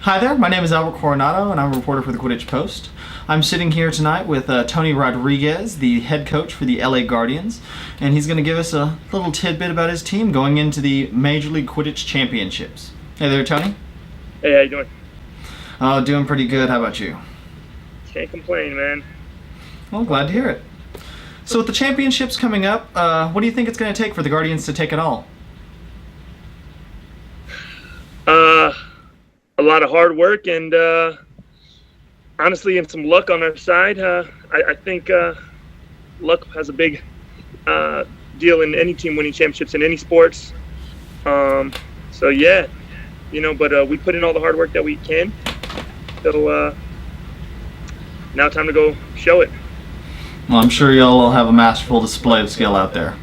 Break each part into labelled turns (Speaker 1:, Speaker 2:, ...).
Speaker 1: Hi there, my name is Albert Coronado, and I'm a reporter for the Quidditch Post. I'm sitting here tonight with Tony Rodriguez, the head coach for the LA Guardians, and he's going to give us a little tidbit about his team going into the Major League Quidditch Championships. Hey there, Tony.
Speaker 2: Hey, how you doing?
Speaker 1: Oh, doing pretty good. How about you?
Speaker 2: Can't complain, man.
Speaker 1: Well, glad to hear it. So with the championships coming up, what do you think it's going to take for the Guardians to take it all?
Speaker 2: A lot of hard work and honestly, and some luck on our side. I think luck has a big deal in any team winning championships in any sports. So yeah, but we put in all the hard work that we can. So now time to go show it.
Speaker 1: Well, I'm sure y'all will have a masterful display of skill out there.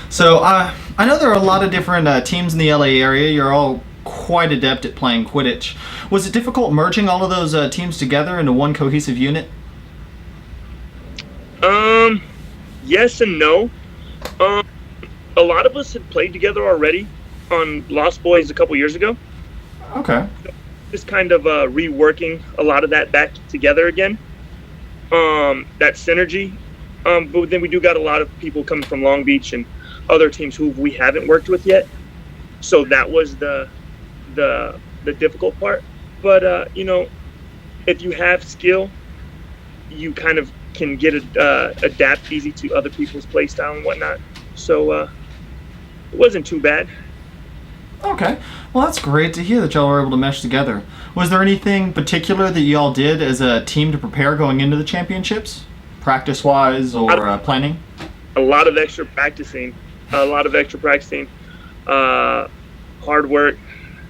Speaker 1: So I know there are a lot of different teams in the LA area. You're all quite adept at playing Quidditch. Was it difficult merging all of those teams together into one cohesive unit?
Speaker 2: Yes and no. A lot of us had played together already on Lost Boys a couple years ago.
Speaker 1: Okay.
Speaker 2: Just kind of reworking a lot of that back together again. That synergy. But then we do got a lot of people coming from Long Beach and other teams who we haven't worked with yet. So that was the difficult part. But if you have skill, you kind of can get adapt easy to other people's play style and whatnot. So it wasn't too bad.
Speaker 1: Okay. Well, that's great to hear that y'all were able to mesh together. Was there anything particular that y'all did as a team to prepare going into the championships? Practice-wise or planning?
Speaker 2: A lot of extra practicing. Hard work.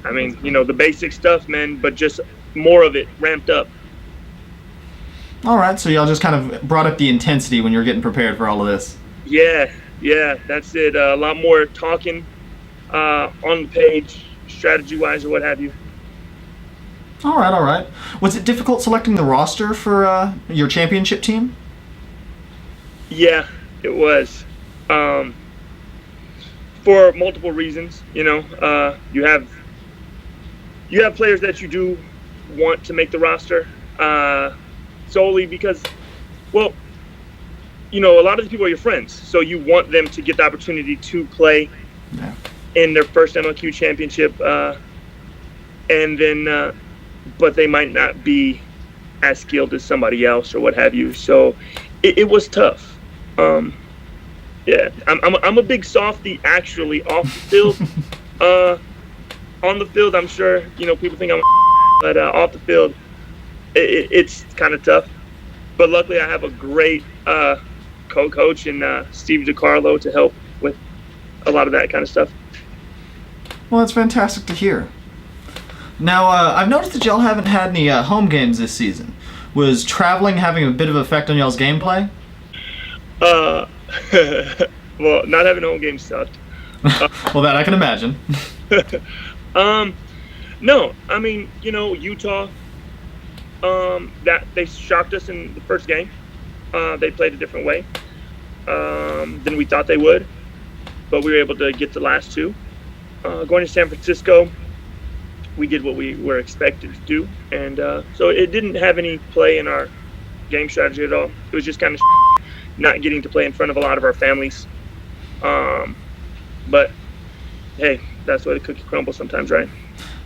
Speaker 2: I mean, the basic stuff, man, but just more of it ramped up.
Speaker 1: All right, so y'all just kind of brought up the intensity when you were getting prepared for all of this.
Speaker 2: Yeah, that's it. A lot more talking on the page, strategy-wise or what have you.
Speaker 1: All right. Was it difficult selecting the roster for your championship team?
Speaker 2: Yeah, it was. For multiple reasons, you have players that you do want to make the roster solely because, well, a lot of the people are your friends, so you want them to get the opportunity to play in their first MLQ championship, and then, but they might not be as skilled as somebody else or what have you. So it was tough. Yeah, I'm a big softie actually off the field. On the field, I'm sure people think I'm, but off the field, it's kind of tough. But luckily, I have a great co-coach in Steve DiCarlo to help with a lot of that kind of stuff.
Speaker 1: Well, that's fantastic to hear. Now, I've noticed that y'all haven't had any home games this season. Was traveling having a bit of effect on y'all's gameplay?
Speaker 2: Well, not having home games sucked.
Speaker 1: Well, that I can imagine.
Speaker 2: No, I mean, Utah, that they shocked us in the first game. They played a different way than we thought they would, but we were able to get the last two. Going to San Francisco, we did what we were expected to do, and so it didn't have any play in our game strategy at all. It was just kind of not getting to play in front of a lot of our families. But hey, that's why the cookie crumbles sometimes, right?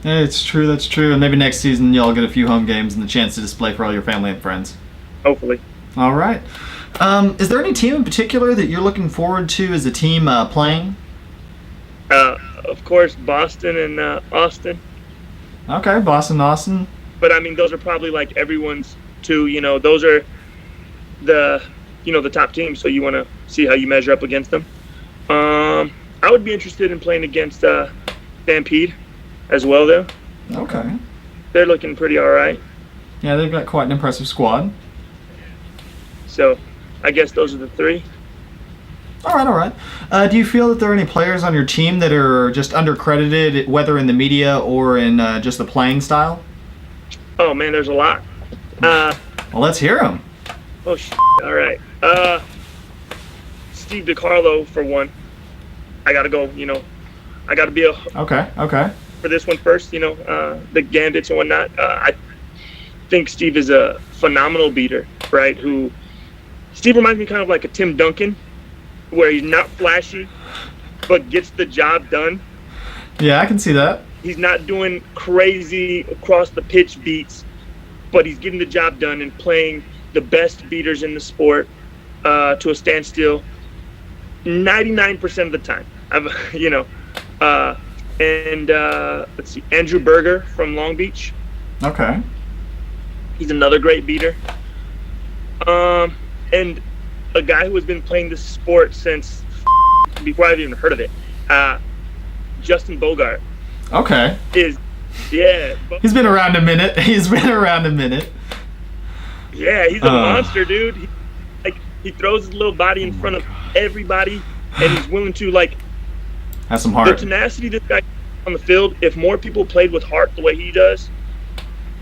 Speaker 1: It's true, that's true. And maybe next season y'all get a few home games and the chance to display for all your family and friends.
Speaker 2: Hopefully.
Speaker 1: All right. Is there any team in particular that you're looking forward to as a team playing?
Speaker 2: Of course, Boston and Austin.
Speaker 1: Okay, Boston, Austin.
Speaker 2: But I mean, those are probably like everyone's too. Those are the top teams. So you want to see how you measure up against them. I would be interested in playing against Stampede as well, though.
Speaker 1: Okay.
Speaker 2: They're looking pretty all right.
Speaker 1: Yeah, they've got quite an impressive squad.
Speaker 2: So I guess those are the three.
Speaker 1: All right. Do you feel that there are any players on your team that are just undercredited, whether in the media or in just the playing style?
Speaker 2: Oh, man, there's a lot.
Speaker 1: Well, let's hear them.
Speaker 2: Oh, all right. Steve DiCarlo, for one. I got to go, I got to be
Speaker 1: Okay.
Speaker 2: for this one first. You know, the gambits and whatnot. I think Steve is a phenomenal beater, right? Steve reminds me kind of like a Tim Duncan, where he's not flashy, but gets the job done.
Speaker 1: Yeah, I can see that.
Speaker 2: He's not doing crazy across the pitch beats, but he's getting the job done and playing the best beaters in the sport to a standstill 99% of the time. Let's see, Andrew Berger from Long Beach.
Speaker 1: Okay.
Speaker 2: He's another great beater. And a guy who has been playing this sport since before I've even heard of it, Justin Bogart.
Speaker 1: Okay.
Speaker 2: He's
Speaker 1: been around a minute.
Speaker 2: Yeah, he's a monster, dude. He throws his little body in front of everybody, and he's willing to
Speaker 1: have some heart.
Speaker 2: The tenacity this guy on the field. If more people played with heart the way he does,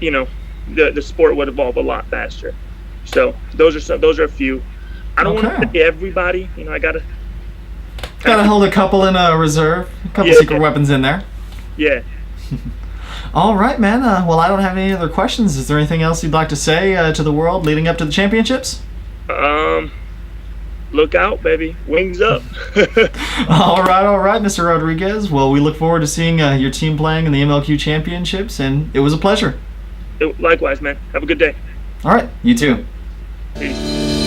Speaker 2: you know, the sport would evolve a lot faster. So those are a few. I don't want to pick everybody. You know, I gotta
Speaker 1: hold a couple in a reserve. A couple secret weapons in there.
Speaker 2: Yeah.
Speaker 1: All right, man. Well, I don't have any other questions. Is there anything else you'd like to say to the world leading up to the championships?
Speaker 2: Look out, baby. Wings up.
Speaker 1: All right, Mr. Rodriguez. Well, we look forward to seeing your team playing in the MLQ championships, and it was a pleasure.
Speaker 2: Likewise, man. Have a good day.
Speaker 1: All right, you too.
Speaker 2: Peace.